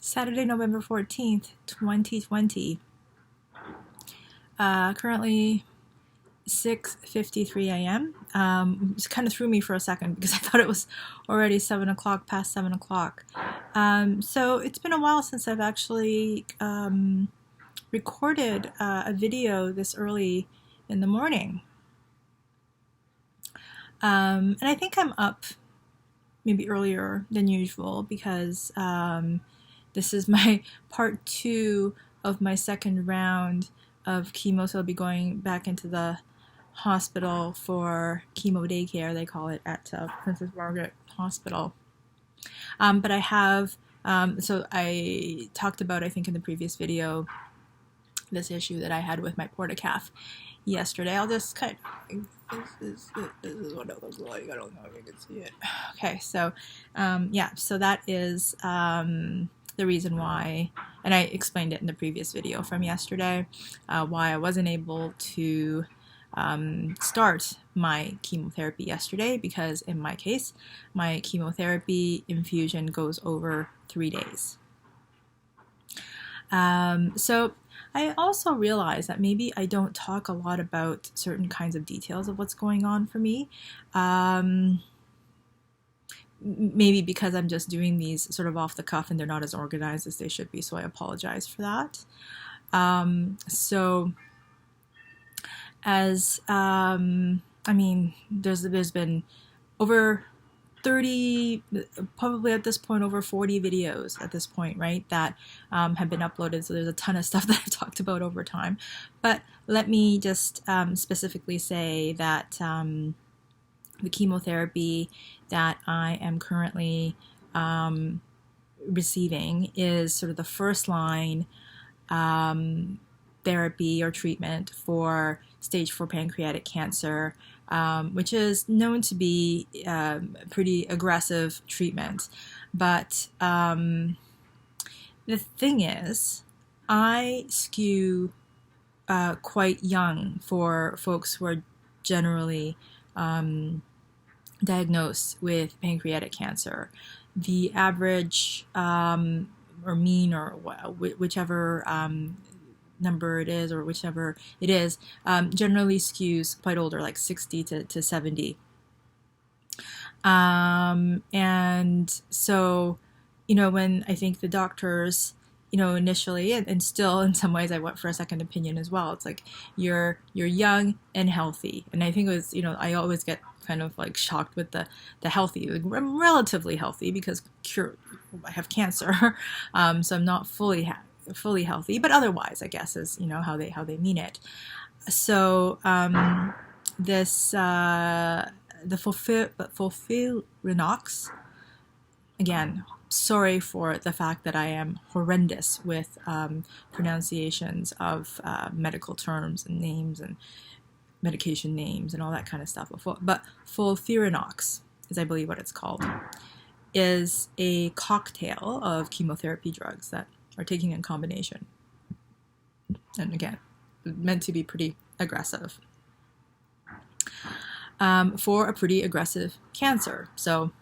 Saturday, November 14th, 2020. Currently 6:53 a.m. It kind of threw me for a second because I thought it was already 7 o'clock, past 7 o'clock. So it's been a while since I've actually recorded a video this early in the morning. And I think I'm up maybe earlier than usual because this is my part 2 of my second round of chemo, so I'll be going back into the hospital for chemo daycare, they call it, at Princess Margaret Hospital. But I have, so I talked about, I think in the previous video, this issue that I had with my portacaf yesterday. I'll just kind of, this is what it looks like. I don't know if you can see it. Okay, so yeah, so that is the reason why, and I explained it in the previous video from yesterday, why I wasn't able to start my chemotherapy yesterday, because in my case, my chemotherapy infusion goes over 3 days. So I also realized that maybe I don't talk a lot about certain kinds of details of what's going on for me. Maybe because I'm just doing these sort of off the cuff and they're not as organized as they should be, so I apologize for that. So as, I mean, there's been over 30, probably at this point over 40 videos at this point, right, that have been uploaded, so there's a ton of stuff that I talked about over time. But let me just specifically say that the chemotherapy that I am currently receiving is sort of the first line therapy or treatment for stage 4 pancreatic cancer, which is known to be pretty aggressive treatment. But the thing is, I skew quite young for folks who are generally diagnosed with pancreatic cancer. The average or mean, or whichever number it is, or whichever it is, generally skews quite older, like 60 to 70. And so, you know, when I think the doctors, you know, initially, and still in some ways I went for a second opinion as well, it's like, you're young and healthy. And I think it was, you know, I always get kind of like shocked with the healthy. Like, I'm relatively healthy because I have cancer, so I'm not fully healthy, but otherwise, I guess, is, you know, how they mean it. So this the FOLFIRINOX, again, sorry for the fact that I am horrendous with pronunciations of medical terms and names and medication names and all that kind of stuff. But FOLFIRINOX is, I believe, what it's called, is a cocktail of chemotherapy drugs that are taking in combination. And again, meant to be pretty aggressive for a pretty aggressive cancer. So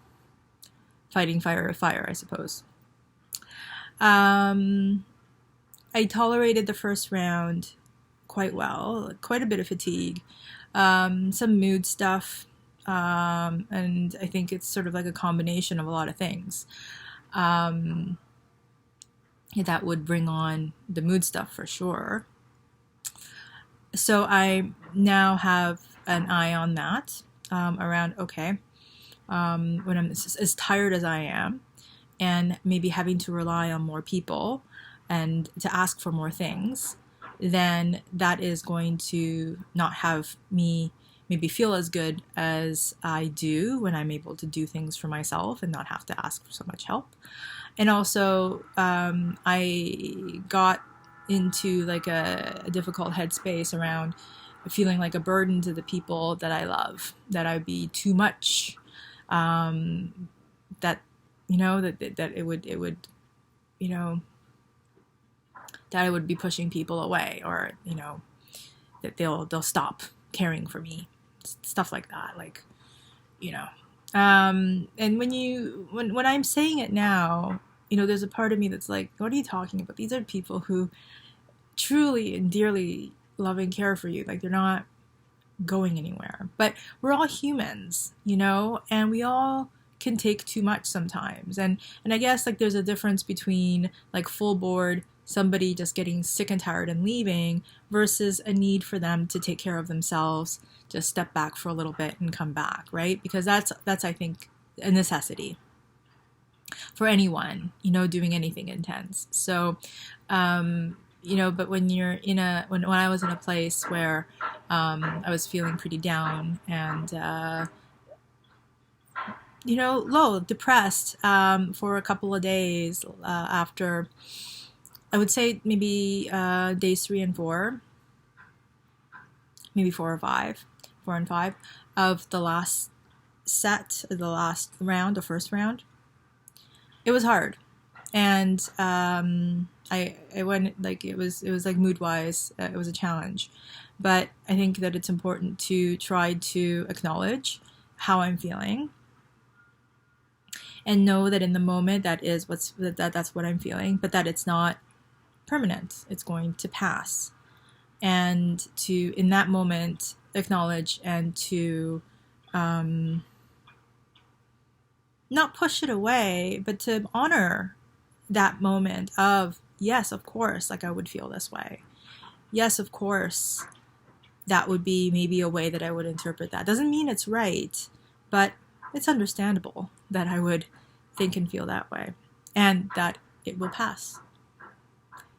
fighting fire with fire, I suppose. I tolerated the first round quite well, quite a bit of fatigue, some mood stuff, and I think it's sort of like a combination of a lot of things that would bring on the mood stuff for sure. So I now have an eye on that, around, okay, when I'm as tired as I am, and maybe having to rely on more people and to ask for more things, then that is going to not have me maybe feel as good as I do when I'm able to do things for myself and not have to ask for so much help. And also, I got into like a difficult headspace around feeling like a burden to the people that I love, that I'd be too much, that, you know, that it would, you know, that I would be pushing people away, or, you know, that they'll stop caring for me, stuff like that, like, you know. And when I'm saying it now, there's a part of me that's like, what are you talking about? These are people who truly and dearly love and care for you. Like, they're not going anywhere. But we're all humans, and we all can take too much sometimes. And I guess like there's a difference between like full board, somebody just getting sick and tired and leaving, versus a need for them to take care of themselves, just step back for a little bit and come back, right? Because that's I think a necessity for anyone, doing anything intense. So, but when you're when I was in a place where I was feeling pretty down and, low, depressed for a couple of days after, I would say maybe days 3 and 4, maybe 4 and 5 of the last set, the last round, the first round. It was hard. And I went, like, it was like mood wise, it was a challenge. But I think that it's important to try to acknowledge how I'm feeling and know that in the moment that's what I'm feeling, but that it's not permanent. It's going to pass. And to, in that moment, acknowledge and to not push it away, but to honor that moment of, yes, of course, like I would feel this way. Yes, of course, that would be maybe a way that I would interpret that. Doesn't mean it's right, but it's understandable that I would think and feel that way, and that it will pass.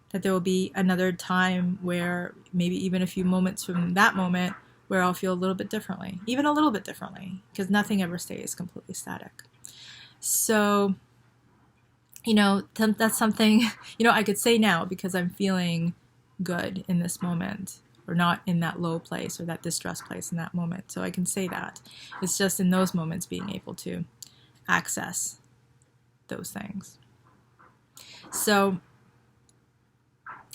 That there will be another time where maybe even a few moments from that moment where I'll feel a little bit differently, even a little bit differently, because nothing ever stays completely static. So, that's something, I could say now because I'm feeling good in this moment, or not in that low place or that distress place in that moment. So I can say that. It's just in those moments being able to access those things. So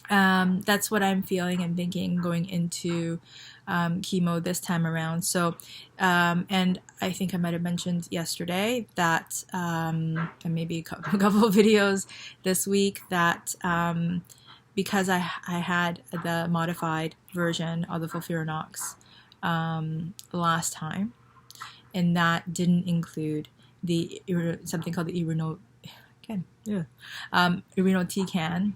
that's what I'm feeling and thinking going into chemo this time around. So, and I think I might have mentioned yesterday that, and maybe a couple of videos this week, that because I had the modified version of the FOLFIRINOX last time, and that didn't include the something called the irinotecan.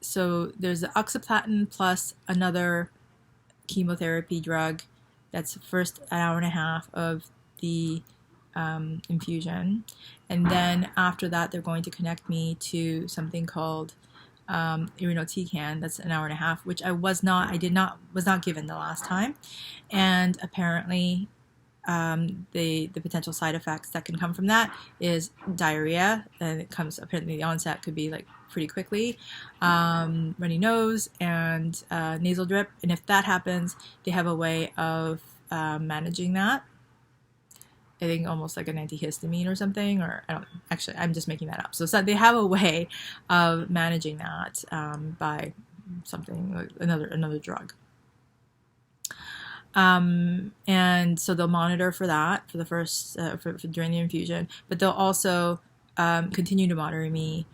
So there's the oxaliplatin plus another chemotherapy drug. That's the first hour and a half of the infusion, and then after that they're going to connect me to something called irinotecan. That's an hour and a half, which was not given the last time, and apparently the potential side effects that can come from that is diarrhea, and it comes, apparently the onset could be like pretty quickly, runny nose, and nasal drip. And if that happens, they have a way of managing that. I think almost like an antihistamine or something, or I'm just making that up. So they have a way of managing that by something like another drug. And so they'll monitor for that for the first for during the infusion, but they'll also continue to monitor me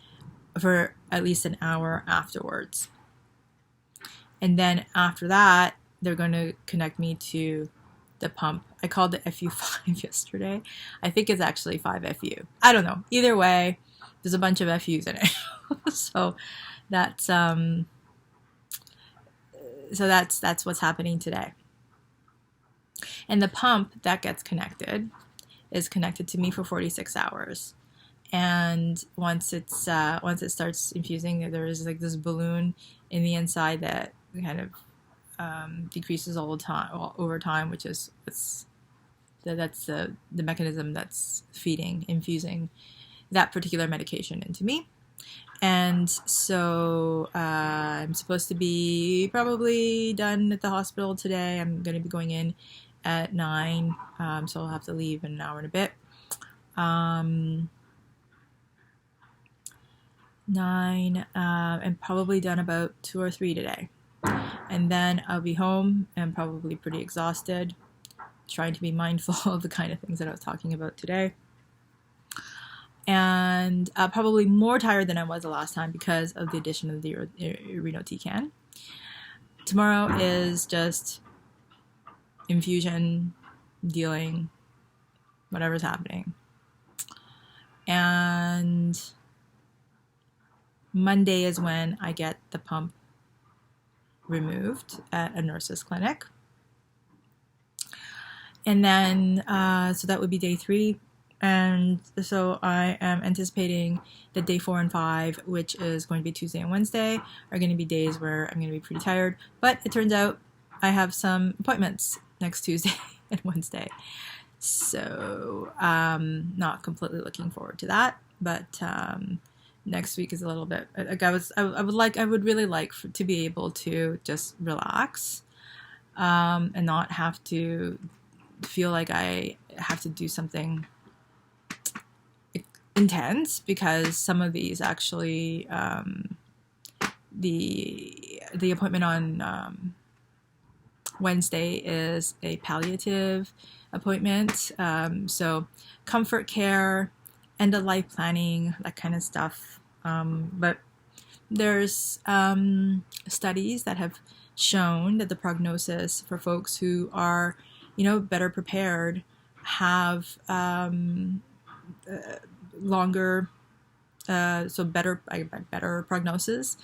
for at least an hour afterwards. And then after that, they're going to connect me to the pump. I called it FU5 yesterday. I think it's actually 5FU. I don't know. Either way, there's a bunch of FUs in it. So that's what's happening today. And the pump that gets connected is connected to me for 46 hours. And once it starts infusing, there is like this balloon in the inside that kind of decreases all the time, over time, which is that's the mechanism that's infusing that particular medication into me. And so I'm supposed to be probably done at the hospital today. I'm going to be going in at 9, so I'll have to leave in an hour and a bit. 9, and probably done about 2 or 3 today. And then I'll be home and probably pretty exhausted, trying to be mindful of the kind of things that I was talking about today. and probably more tired than I was the last time because of the addition of the irinotecan. Tomorrow is just infusion, dealing, whatever's happening. And Monday is when I get the pump removed at a nurse's clinic. And then, so that would be day 3. And so I am anticipating that day 4 and 5, which is going to be Tuesday and Wednesday, are going to be days where I'm going to be pretty tired. But it turns out I have some appointments next Tuesday and Wednesday. So not completely looking forward to that. But next week is a little bit, I would really like to be able to just relax and not have to feel like I have to do something intense, because some of these actually the appointment on Wednesday is a palliative appointment, so comfort care, end of life planning, that kind of stuff. But there's studies that have shown that the prognosis for folks who are, better prepared have longer, so better prognosis,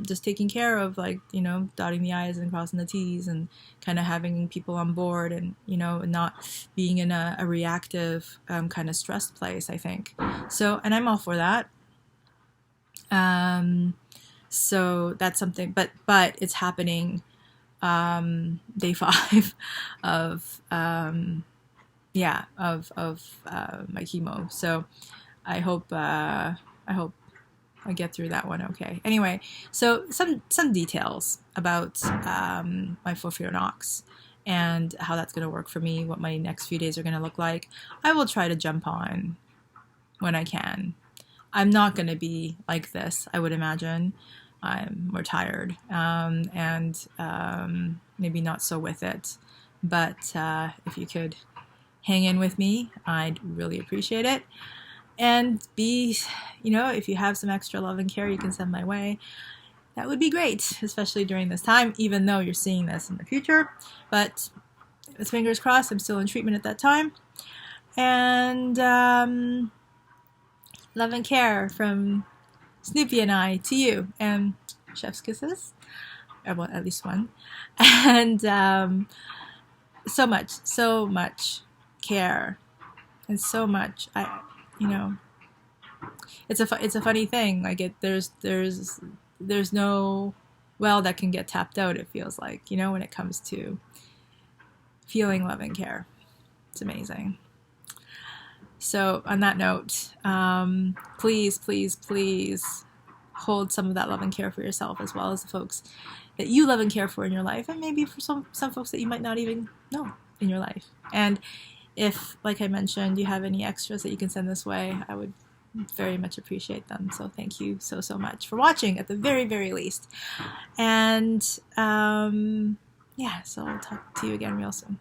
just taking care of, dotting the I's and crossing the T's, and kind of having people on board, and not being in a reactive kind of stressed place, I think. So, and I'm all for that. So that's something, but it's happening day 5 of my chemo. So I hope I get through that one okay. Anyway, so some details about my FOLFIRINOX and how that's going to work for me, what my next few days are going to look like. I will try to jump on when I can. I'm not going to be like this, I would imagine. I'm more tired, and maybe not so with it. But if you could hang in with me, I'd really appreciate it. And if you have some extra love and care you can send my way, that would be great, especially during this time, even though you're seeing this in the future. But with fingers crossed, I'm still in treatment at that time. And love and care from Snoopy and I to you, and chef's kisses, or well, at least one. And so much care, and so much, it's a funny thing. Like there's no well that can get tapped out, it feels like, when it comes to feeling love and care. It's amazing. So on that note, please hold some of that love and care for yourself, as well as the folks that you love and care for in your life, and maybe for some folks that you might not even know in your life. And if, like I mentioned, you have any extras that you can send this way, I would very much appreciate them. So thank you so much for watching, at the very, very least. And so I'll talk to you again real soon.